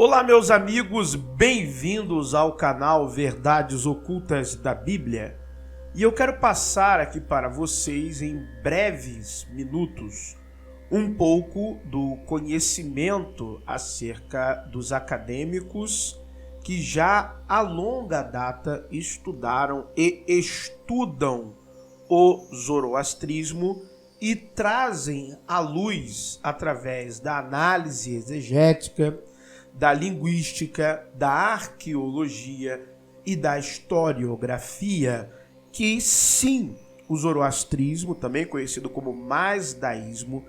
Olá, meus amigos, bem-vindos ao canal Verdades Ocultas da Bíblia. E eu quero passar aqui para vocês, em breves minutos, um pouco do conhecimento acerca dos acadêmicos que já há longa data estudaram e estudam o zoroastrismo e trazem à luz, através da análise exegética, da linguística, da arqueologia e da historiografia, que sim, o zoroastrismo, também conhecido como mazdaísmo,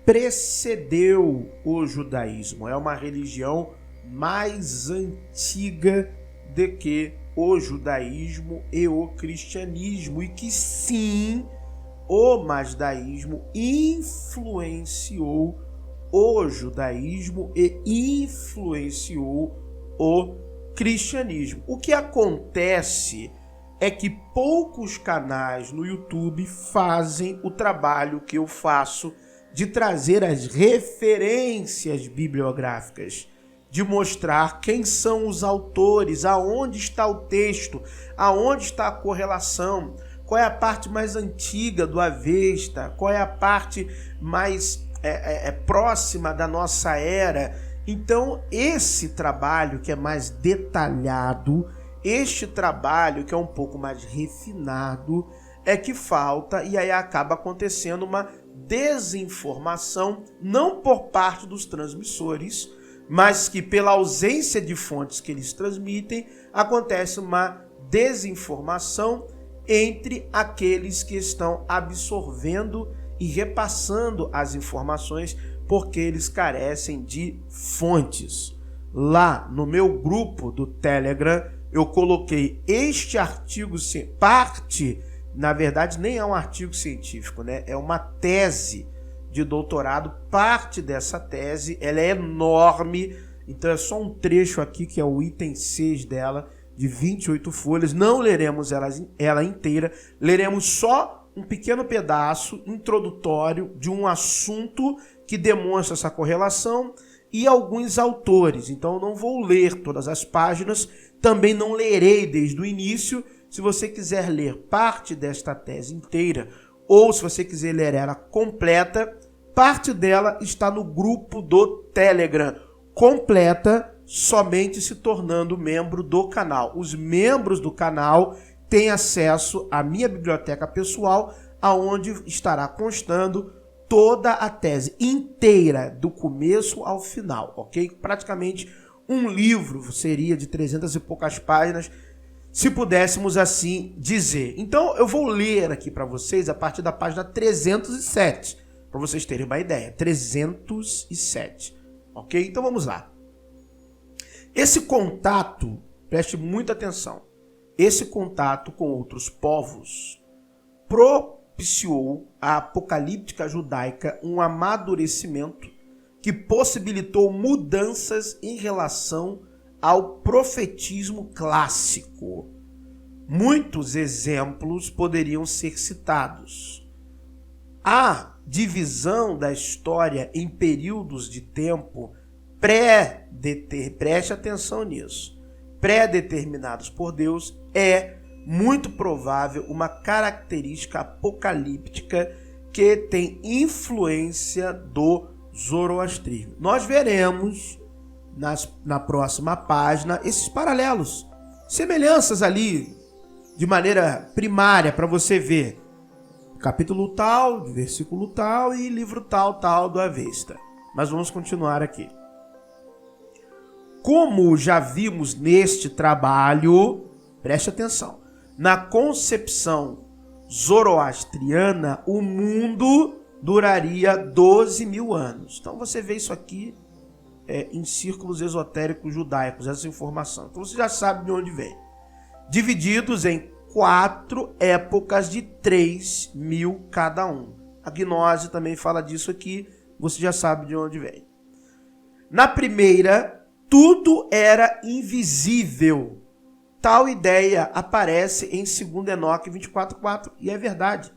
precedeu o judaísmo. É uma religião mais antiga do que o judaísmo e o cristianismo, e que sim, o mazdaísmo influenciou o judaísmo e influenciou o cristianismo. O que acontece é que poucos canais no YouTube fazem o trabalho que eu faço de trazer as referências bibliográficas, de mostrar quem são os autores, aonde está o texto, aonde está a correlação, qual é a parte mais antiga do Avesta, qual é a parte mais próxima da nossa era. Então, esse trabalho que é mais detalhado, este trabalho que é um pouco mais refinado, é que falta, e aí acaba acontecendo uma desinformação, não por parte dos transmissores, mas que pela ausência de fontes que eles transmitem, acontece uma desinformação entre aqueles que estão absorvendo e repassando as informações, porque eles carecem de fontes. Lá no meu grupo do Telegram, eu coloquei este artigo, na verdade nem é um artigo científico, né? É uma tese de doutorado, parte dessa tese, ela é enorme, então é só um trecho aqui que é o item 6 dela, de 28 folhas, não leremos ela inteira, leremos só um pequeno pedaço introdutório de um assunto que demonstra essa correlação e alguns autores. Então eu não vou ler todas as páginas, também não lerei desde o início. Se você quiser ler parte desta tese inteira, ou se você quiser ler ela completa, parte dela está no grupo do Telegram, completa, somente se tornando membro do canal. Os membros do canal têm acesso à minha biblioteca pessoal, aonde estará constando toda a tese inteira, do começo ao final, ok? Praticamente um livro seria de 300 e poucas páginas, se pudéssemos assim dizer. Então eu vou ler aqui para vocês a partir da página 307, para vocês terem uma ideia. 307, ok? Então vamos lá. Esse contato, preste muita atenção, esse contato com outros povos propiciou à apocalíptica judaica um amadurecimento que possibilitou mudanças em relação ao profetismo clássico. Muitos exemplos poderiam ser citados. A divisão da história em períodos de tempo preste atenção nisso, pré-determinados por Deus, é muito provável uma característica apocalíptica que tem influência do zoroastrismo. Nós veremos na próxima página esses paralelos, semelhanças ali de maneira primária para você ver. Capítulo tal, versículo tal e livro tal do Avesta. Mas vamos continuar aqui. Como já vimos neste trabalho, preste atenção, na concepção zoroastriana, o mundo duraria 12 mil anos. Então você vê isso aqui em círculos esotéricos judaicos, essa informação. Então você já sabe de onde vem. Divididos em 4 épocas de 3 mil cada um. A gnose também fala disso aqui, você já sabe de onde vem. Na primeira, tudo era invisível. Tal ideia aparece em 2 Enoque 24:4, e é verdade.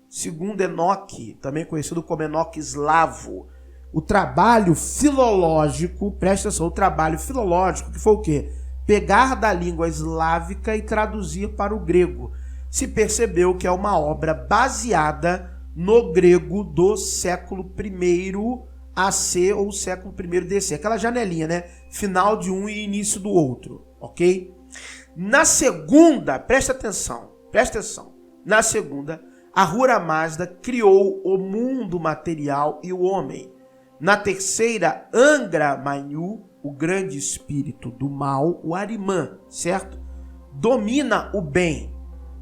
2 Enoque, também conhecido como Enoque eslavo, o trabalho filológico, presta atenção, o trabalho filológico, que foi o quê? Pegar da língua eslávica e traduzir para o grego. Se percebeu que é uma obra baseada no grego do século I AC ou século I DC. Aquela janelinha, né? Final de um e início do outro, ok? Na segunda, presta atenção. Na segunda, Ahura Mazda criou o mundo material e o homem. Na terceira, Angra Mainyu, o grande espírito do mal, o Ahriman, certo? Domina o bem.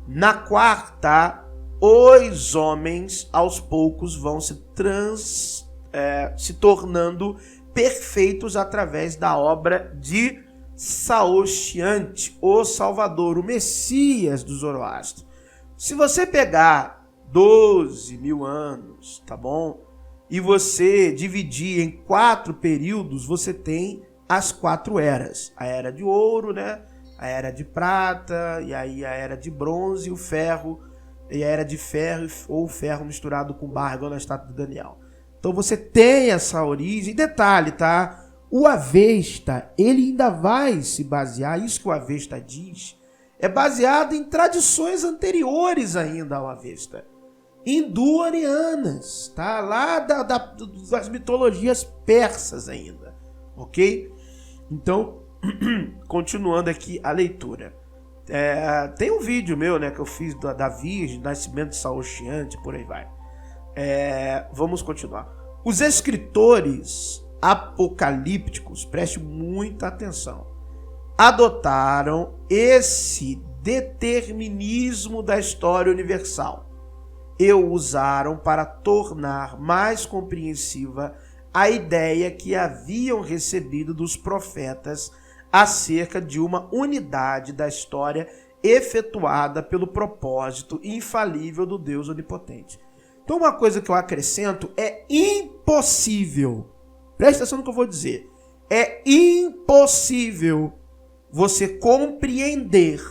Na quarta, os homens aos poucos vão se tornando perfeitos através da obra de Saoshyant, o Salvador, o Messias do Zoroastro. Se você pegar 12.000 anos, tá bom? E você dividir em 4 períodos, você tem as 4 eras. A era de ouro, né? A era de prata, e aí a era de bronze, o ferro, e a era de ferro ou ferro misturado com barro, igual na estátua de Daniel. Então você tem essa origem. Detalhe, tá? O Avesta, ele ainda vai se basear, isso que o Avesta diz, é baseado em tradições anteriores ainda ao Avesta. Hindu-arianas, tá? Lá das mitologias persas ainda, ok? Então, continuando aqui a leitura. Tem um vídeo meu, né, que eu fiz da Virgem, nascimento de Saoshyant, por aí vai. Vamos continuar. Os escritores apocalípticos, preste muita atenção, adotaram esse determinismo da história universal e o usaram para tornar mais compreensiva a ideia que haviam recebido dos profetas acerca de uma unidade da história efetuada pelo propósito infalível do Deus onipotente. Então uma coisa que eu acrescento é impossível, presta atenção no que eu vou dizer, é impossível você compreender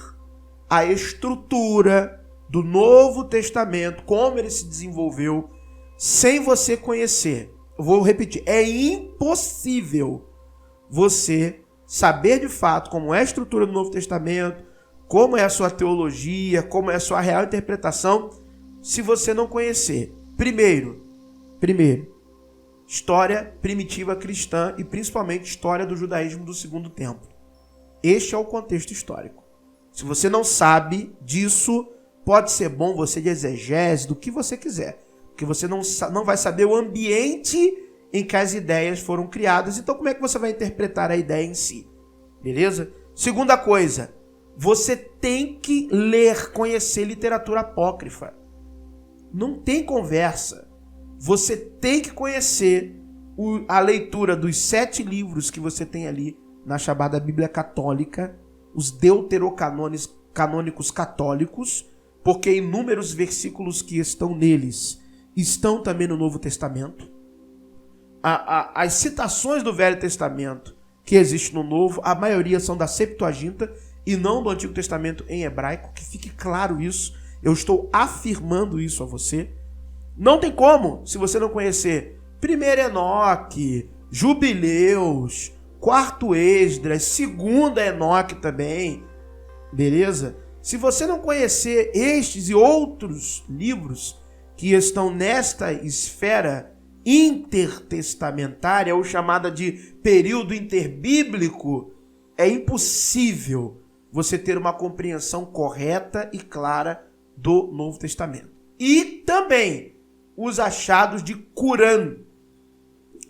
a estrutura do Novo Testamento, como ele se desenvolveu, sem você conhecer. Eu vou repetir, é impossível você saber de fato como é a estrutura do Novo Testamento, como é a sua teologia, como é a sua real interpretação, se você não conhecer. Primeiro, história primitiva cristã e principalmente história do judaísmo do Segundo Templo. Este é o contexto histórico. Se você não sabe disso, pode ser bom você de exegese, do que você quiser, porque você não vai saber o ambiente em que as ideias foram criadas, então como é que você vai interpretar a ideia em si? Beleza? Segunda coisa, você tem que ler, conhecer literatura apócrifa. Não tem conversa. Você tem que conhecer a leitura dos 7 livros que você tem ali na chamada Bíblia Católica, os deuterocanônicos católicos, porque inúmeros versículos que estão neles estão também no Novo Testamento. As citações do Velho Testamento que existem no Novo, a maioria são da Septuaginta e não do Antigo Testamento em hebraico, que fique claro isso. Eu estou afirmando isso a você. Não tem como, se você não conhecer 1 Enoque, Jubileus, 4 Esdras, 2 Enoque também, beleza? Se você não conhecer estes e outros livros que estão nesta esfera intertestamentária, ou chamada de período interbíblico, é impossível você ter uma compreensão correta e clara do Novo Testamento. E também os achados de Qur'an.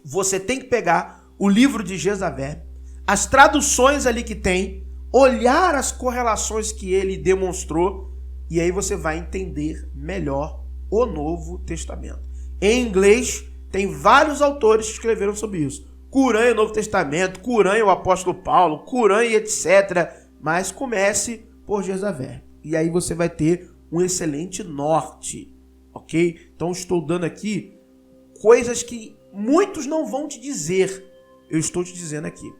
Você tem que pegar o livro de Jezabel, as traduções ali que tem, olhar as correlações que ele demonstrou, e aí você vai entender melhor o Novo Testamento. Em inglês, tem vários autores que escreveram sobre isso. Qur'an e o Novo Testamento, Qur'an e o Apóstolo Paulo, Qur'an e etc. Mas comece por Jezabel. E aí você vai ter um excelente norte, ok? Então estou dando aqui coisas que muitos não vão te dizer. Eu estou te dizendo aqui.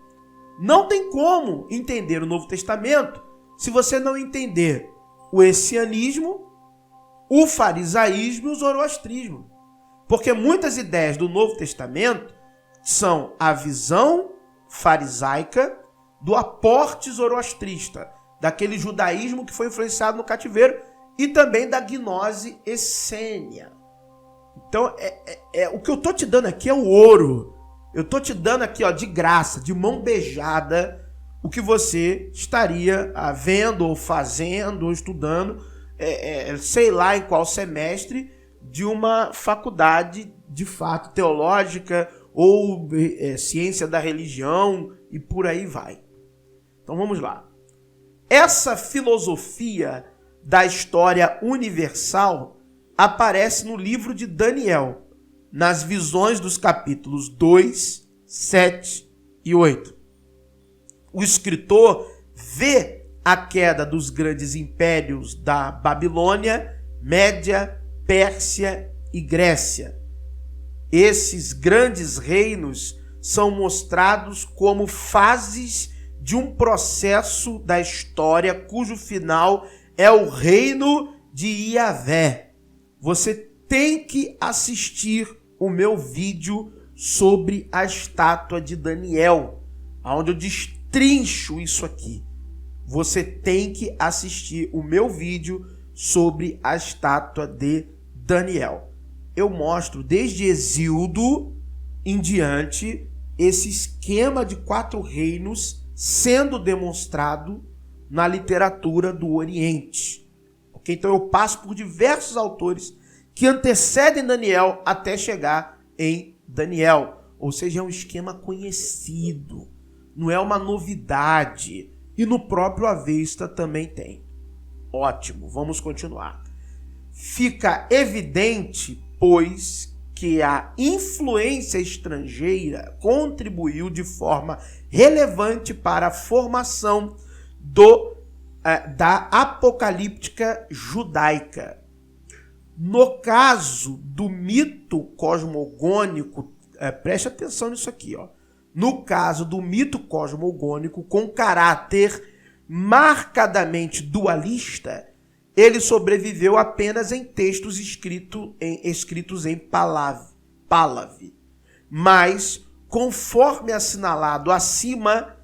Não tem como entender o Novo Testamento se você não entender o essianismo, o farisaísmo e o zoroastrismo. Porque muitas ideias do Novo Testamento são a visão farisaica do aporte zoroastrista, daquele judaísmo que foi influenciado no cativeiro, e também da gnose essênia. Então, o que eu estou te dando aqui é o ouro. Eu estou te dando aqui, ó, de graça, de mão beijada, o que você estaria vendo, ou fazendo, ou estudando, sei lá em qual semestre, de uma faculdade, de fato, teológica, ou ciência da religião, e por aí vai. Então vamos lá. Essa filosofia da história universal aparece no livro de Daniel, nas visões dos capítulos 2, 7 e 8. O escritor vê a queda dos grandes impérios da Babilônia, Média, Pérsia e Grécia. Esses grandes reinos são mostrados como fases de um processo da história cujo final é o reino de Iavé. Você tem que assistir o meu vídeo sobre a estátua de Daniel, onde eu destrincho isso aqui. Você tem que assistir o meu vídeo sobre a estátua de Daniel. Eu mostro desde Exildo em diante esse esquema de 4 reinos sendo demonstrado na literatura do Oriente. Okay? Então eu passo por diversos autores que antecedem Daniel até chegar em Daniel. Ou seja, é um esquema conhecido, não é uma novidade. E no próprio Avesta também tem. Ótimo, vamos continuar. Fica evidente, pois, que a influência estrangeira contribuiu de forma relevante para a formação da apocalíptica judaica. No caso do mito cosmogônico, preste atenção nisso aqui, ó. No caso do mito cosmogônico com caráter marcadamente dualista, ele sobreviveu apenas em textos escritos em Palavi. Mas, conforme assinalado acima,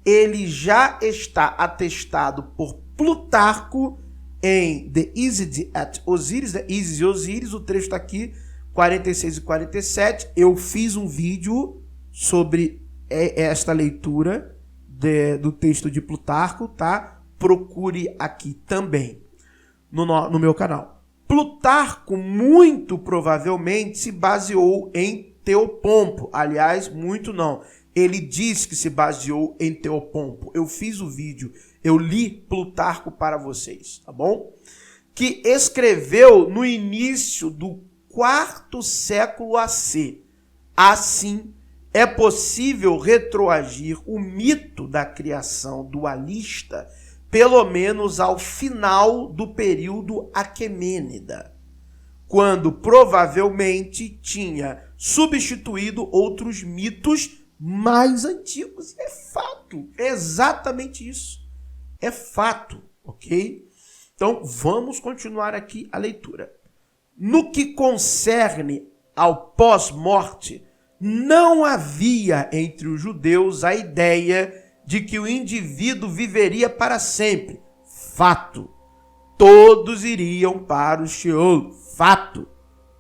ele já está atestado por Plutarco em The Isis at Osiris, Isis e Osíris, o trecho está aqui, 46 e 47. Eu fiz um vídeo sobre esta leitura do texto de Plutarco, tá? Procure aqui também no meu canal. Plutarco muito provavelmente se baseou em Teopompo. Aliás, muito não. Ele diz que se baseou em Teopompo. Eu fiz o vídeo, eu li Plutarco para vocês, tá bom? Que escreveu no início do 4º século AC. Assim, é possível retroagir o mito da criação dualista pelo menos ao final do período aquemênida, quando provavelmente tinha substituído outros mitos mais antigos. É fato, é exatamente isso. É fato, ok? Então, vamos continuar aqui a leitura. No que concerne ao pós-morte, não havia entre os judeus a ideia de que o indivíduo viveria para sempre. Fato. Todos iriam para o Sheol. Fato.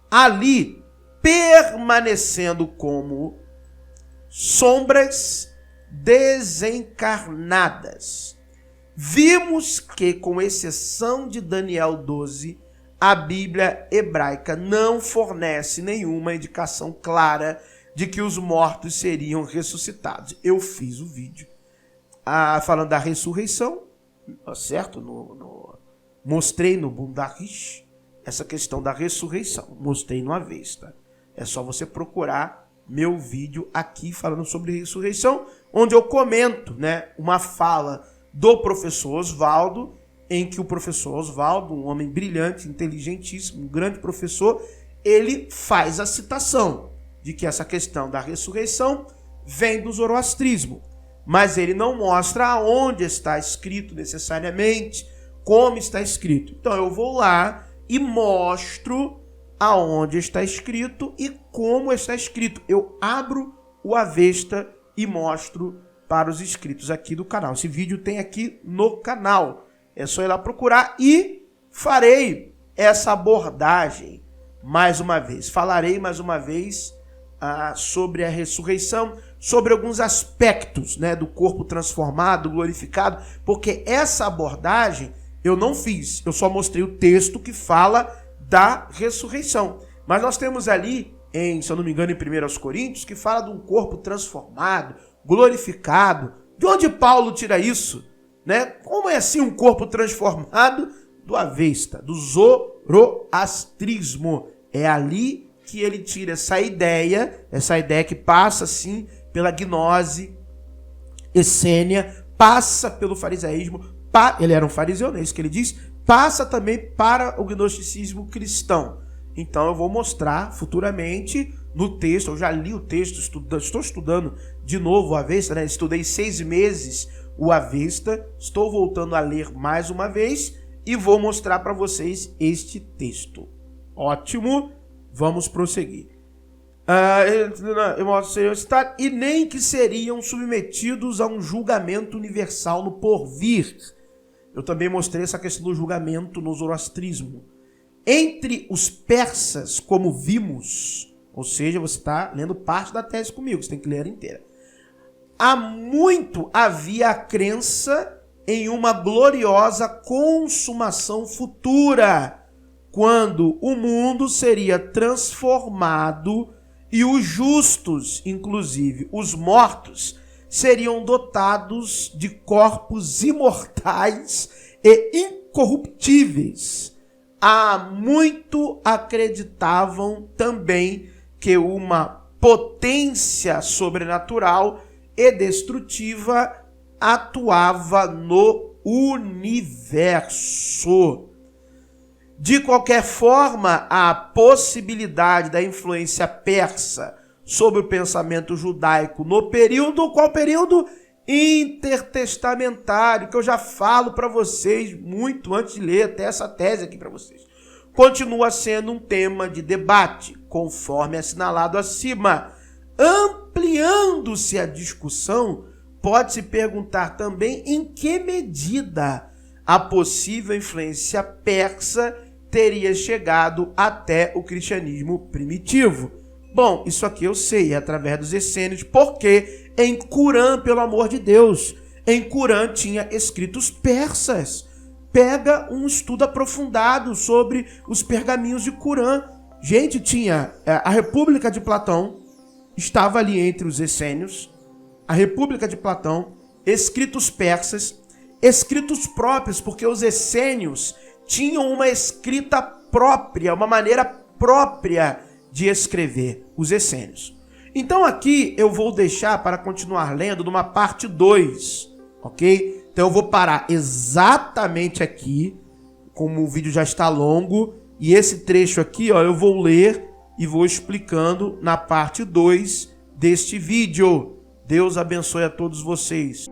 Ali, permanecendo como sombras desencarnadas. Vimos que, com exceção de Daniel 12, a Bíblia hebraica não fornece nenhuma indicação clara de que os mortos seriam ressuscitados. Eu fiz o vídeo falando da ressurreição, certo? Mostrei no Bundarish essa questão da ressurreição. Mostrei no Avesta. É só você procurar meu vídeo aqui falando sobre ressurreição, onde eu comento, né, uma fala do professor Oswaldo, em que o professor Oswaldo, um homem brilhante, inteligentíssimo, um grande professor, ele faz a citação de que essa questão da ressurreição vem do zoroastrismo. Mas ele não mostra aonde está escrito necessariamente, como está escrito. Então eu vou lá e mostro aonde está escrito e como está escrito. Eu abro o Avesta e mostro para os inscritos aqui do canal. Esse vídeo tem aqui no canal. É só ir lá procurar e farei essa abordagem mais uma vez. Falarei mais uma vez sobre a ressurreição, sobre alguns aspectos, né, do corpo transformado, glorificado, porque essa abordagem eu não fiz. Eu só mostrei o texto que fala da ressurreição. Mas nós temos ali, se eu não me engano, em 1 Coríntios, que fala de um corpo transformado, glorificado. De onde Paulo tira isso? Né? Como é assim um corpo transformado? Do Avesta, do zoroastrismo. É ali que ele tira essa ideia que passa assim pela gnose essênia, passa pelo farisaísmo, ele era um fariseu, não é isso que ele diz, passa também para o gnosticismo cristão. Então eu vou mostrar futuramente no texto, eu já li o texto, estou estudando de novo o Avesta, né? Estudei 6 meses o Avesta, estou voltando a ler mais uma vez e vou mostrar para vocês este texto. Ótimo, vamos prosseguir. E nem que seriam submetidos a um julgamento universal no porvir. Eu também mostrei essa questão do julgamento no zoroastrismo. Entre os persas, como vimos, ou seja, você está lendo parte da tese comigo, você tem que ler ela inteira. Há muito havia a crença em uma gloriosa consumação futura, quando o mundo seria transformado e os justos, inclusive os mortos, seriam dotados de corpos imortais e incorruptíveis. Há muito acreditavam também que uma potência sobrenatural e destrutiva atuava no universo. De qualquer forma, a possibilidade da influência persa sobre o pensamento judaico no período, qual período? Intertestamentário, que eu já falo para vocês muito antes de ler até essa tese aqui para vocês. Continua sendo um tema de debate, conforme assinalado acima. Ampliando-se a discussão, pode-se perguntar também em que medida a possível influência persa teria chegado até o cristianismo primitivo. Bom, isso aqui eu sei, é através dos essênios, porque em Corã, pelo amor de Deus, em Corã tinha escritos persas. Pega um estudo aprofundado sobre os pergaminhos de Corã. Gente, tinha a República de Platão, estava ali entre os essênios, a República de Platão, escritos persas, escritos próprios, porque os essênios tinham uma escrita própria, uma maneira própria de escrever, os essênios. Então aqui eu vou deixar para continuar lendo numa parte 2, ok? Então eu vou parar exatamente aqui, como o vídeo já está longo, e esse trecho aqui, ó, eu vou ler e vou explicando na parte 2 deste vídeo. Deus abençoe a todos vocês.